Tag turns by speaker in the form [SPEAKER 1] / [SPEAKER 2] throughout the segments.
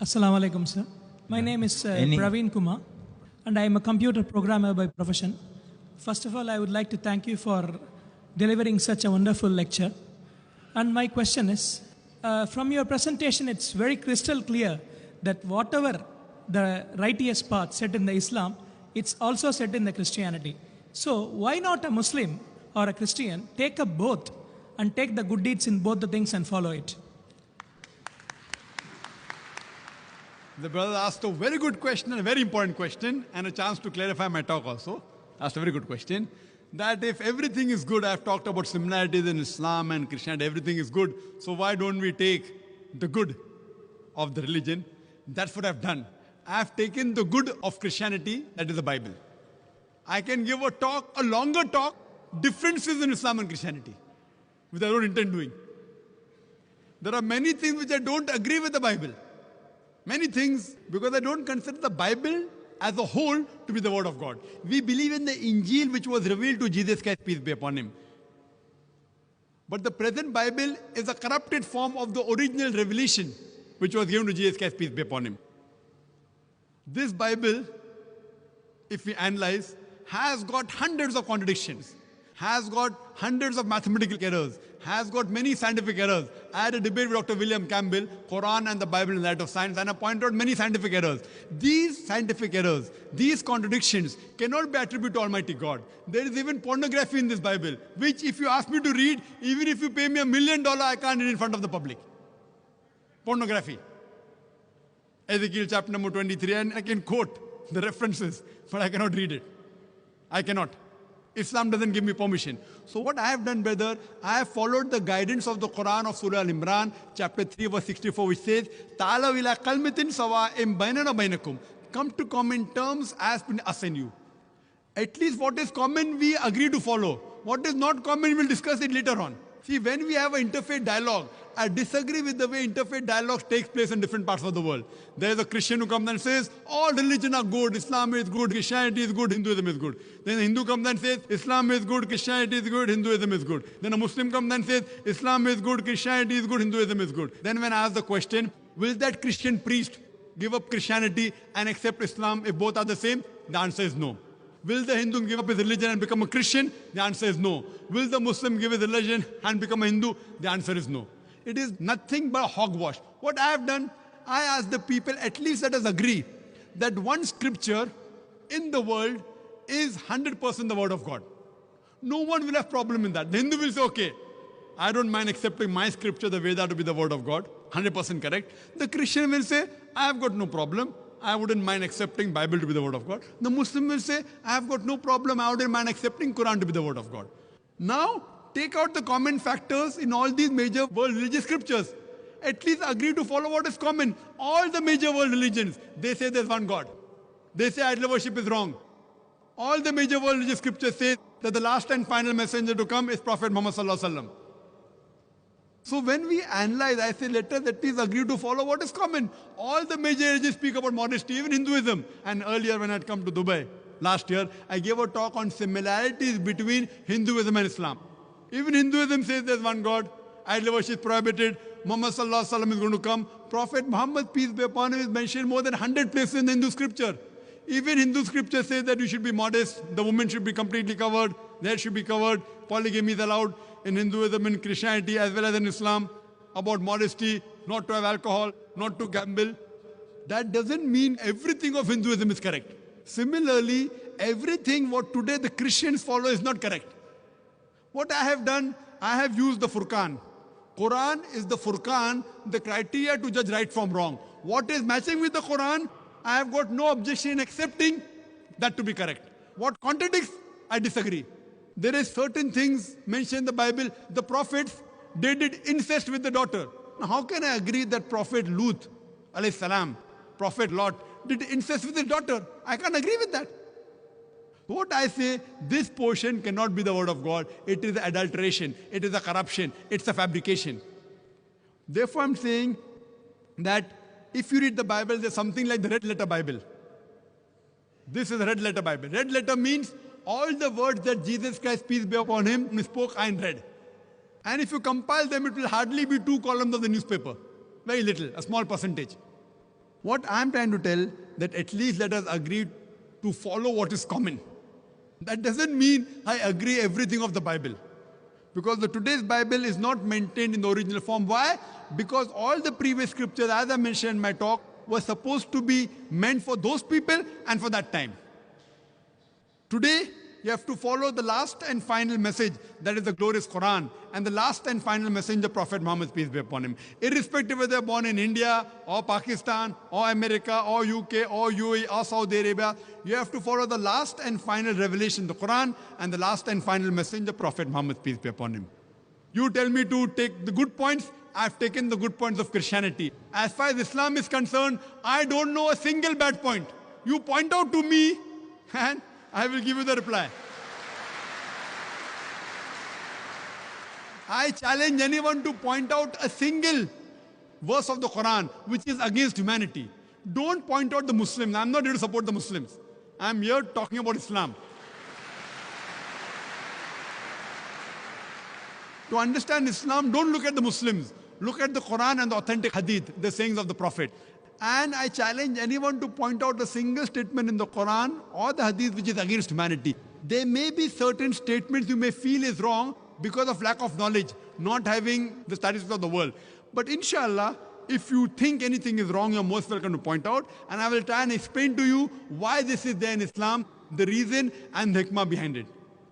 [SPEAKER 1] Assalamu alaikum, sir. My name is Praveen Kumar, and I am a computer programmer by profession. First of all, I would like to thank you for delivering such a wonderful lecture. And my question is, from your presentation, it's very crystal clear that whatever the righteous path set in the Islam, it's also set in the Christianity. So why not a Muslim or a Christian take up both and take the good deeds in both the things and follow it?
[SPEAKER 2] The brother asked a very good question and a very important question, and a chance to clarify my talk also. Asked a very good question. That if everything is good, I've talked about similarities in Islam and Christianity, everything is good. So why don't we take the good of the religion? That's what I've done. I've taken the good of Christianity, that is the Bible. I can give a talk, a longer talk, differences in Islam and Christianity, which I don't intend doing. There are many things which I don't agree with the Bible. Many things, because I don't consider the Bible as a whole to be the word of God. We believe in the Injil which was revealed to Jesus Christ, peace be upon him. But the present Bible is a corrupted form of the original revelation which was given to Jesus Christ, peace be upon him. This Bible, if we analyze, has got hundreds of contradictions, has got hundreds of mathematical errors, has got many scientific errors. I had a debate with Dr. William Campbell, Quran and the Bible in the light of science, and I pointed out many scientific errors. These scientific errors, these contradictions cannot be attributed to Almighty God. There is even pornography in this Bible, which if you ask me to read, even if you pay me $1 million, I can't read in front of the public. Pornography. Ezekiel chapter number 23, and I can quote the references, but I cannot read it. I cannot. Islam doesn't give me permission. So what I have done, brother, I have followed the guidance of the Quran of Surah Al-Imran, chapter 3, verse 64, which says, "Ta'alaw ila kalmatin sawa'in bainana bainakum." Come to common terms as between us and you. At least what is common, we agree to follow. What is not common, we'll discuss it later on. See, when we have an interfaith dialogue, I disagree with the way interfaith dialogue takes place in different parts of the world. There is a Christian who comes and says, all religions are good, Islam is good, Christianity is good, Hinduism is good. Then a Hindu comes and says, Islam is good, Christianity is good, Hinduism is good. Then a Muslim comes and says, Islam is good, Christianity is good, Hinduism is good. Then when I ask the question, will that Christian priest give up Christianity and accept Islam if both are the same? The answer is no. Will the Hindu give up his religion and become a Christian? The answer is no. Will the Muslim give his religion and become a Hindu? The answer is no. It is nothing but hogwash. What I have done, I asked the people, at least let us agree that one scripture in the world is 100% the word of God. No one will have problem in that. The Hindu will say, okay, I don't mind accepting my scripture, the Veda, to be the word of God, 100% correct. The Christian will say, I have got no problem. I wouldn't mind accepting Bible to be the word of God. The Muslim will say, I have got no problem. I wouldn't mind accepting Quran to be the word of God. Now, take out the common factors in all these major world religious scriptures. At least agree to follow what is common. All the major world religions, they say there's one God. They say idol worship is wrong. All the major world religious scriptures say that the last and final messenger to come is Prophet Muhammad Sallallahu Alaihi Wasallam. So when we analyze, I say, let us at least agree to follow what is common. All the major religions speak about modesty, even Hinduism. And earlier when I had come to Dubai, last year, I gave a talk on similarities between Hinduism and Islam. Even Hinduism says there's one God, idol worship is prohibited, Muhammad Sallallahu Alaihi Wasallam is going to come. Prophet Muhammad, peace be upon him, is mentioned more than 100 places in the Hindu scripture. Even Hindu scripture says that you should be modest, the woman should be completely covered, the head should be covered, polygamy is allowed in Hinduism and Christianity as well as in Islam, about modesty, not to have alcohol, not to gamble. That doesn't mean everything of Hinduism is correct. Similarly, everything what today the Christians follow is not correct. What I have done, I have used the Furqan. Quran is the Furqan, the criteria to judge right from wrong. What is matching with the Quran, I have got no objection in accepting that to be correct. What contradicts, I disagree. There is certain things mentioned in the Bible. The prophets, they did incest with the daughter. Now how can I agree that Prophet Lut, alayhi salam, Prophet Lot, did incest with his daughter? I can't agree with that. What I say, this portion cannot be the word of God. It is adulteration. It is a corruption. It's a fabrication. Therefore, I'm saying that if you read the Bible, there's something like the red letter Bible. This is a red letter Bible. Red letter means all the words that Jesus Christ, peace be upon him, spoke are in red. And if you compile them, it will hardly be 2 columns of the newspaper. Very little, a small percentage. What I'm trying to tell, that at least let us agree to follow what is common. That doesn't mean I agree everything of the Bible. Because the today's Bible is not maintained in the original form. Why? Because all the previous scriptures, as I mentioned in my talk, were supposed to be meant for those people and for that time. Today, you have to follow the last and final message, that is the glorious Quran, and the last and final messenger, Prophet Muhammad, peace be upon him. Irrespective whether they're born in India, or Pakistan, or America, or UK, or UAE, or Saudi Arabia, you have to follow the last and final revelation, the Quran, and the last and final messenger, Prophet Muhammad, peace be upon him. You tell me to take the good points, I've taken the good points of Christianity. As far as Islam is concerned, I don't know a single bad point. You point out to me, and I will give you the reply. I challenge anyone to point out a single verse of the Quran which is against humanity. Don't point out the Muslims. I'm not here to support the Muslims. I'm here talking about Islam. To understand Islam, don't look at the Muslims. Look at the Quran and the authentic hadith, the sayings of the Prophet. And I challenge anyone to point out a single statement in the Quran or the hadith which is against humanity. There may be certain statements you may feel is wrong because of lack of knowledge, not having the statistics of the world. But inshallah, if you think anything is wrong, you're most welcome to point out. And I will try and explain to you why this is there in Islam, the reason and the hikmah behind it.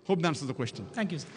[SPEAKER 2] Hope that answers the question.
[SPEAKER 1] Thank you, sir.